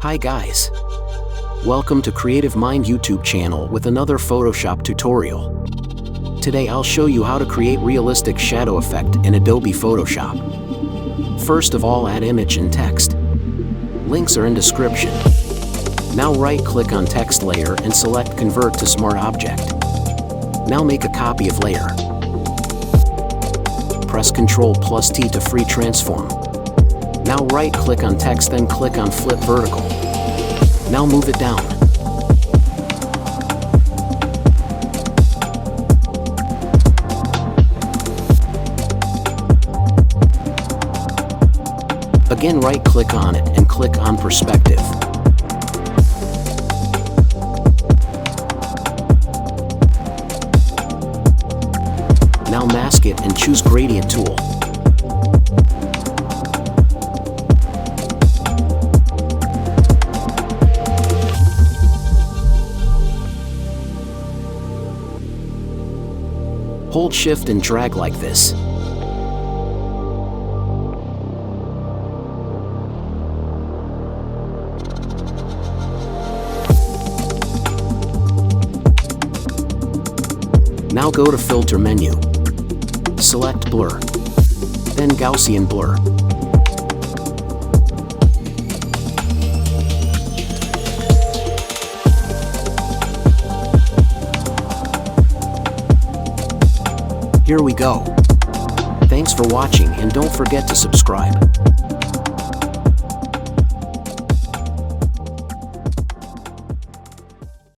Hi guys! Welcome to Creative Mind YouTube channel with another Photoshop tutorial. Today I'll show you how to create realistic shadow effect in Adobe Photoshop. First of all, add image and text. Links are in description. Now right-click on text layer and select Convert to Smart Object. Now make a copy of layer. Press Ctrl+T to free transform. Now right-click on text, then click on Flip Vertical. Now move it down. Again, right-click on it and click on Perspective. Now mask it and choose Gradient tool. Hold Shift and drag like this. Now go to Filter menu. Select Blur. Then Gaussian Blur. Here we go. Thanks for watching and don't forget to subscribe.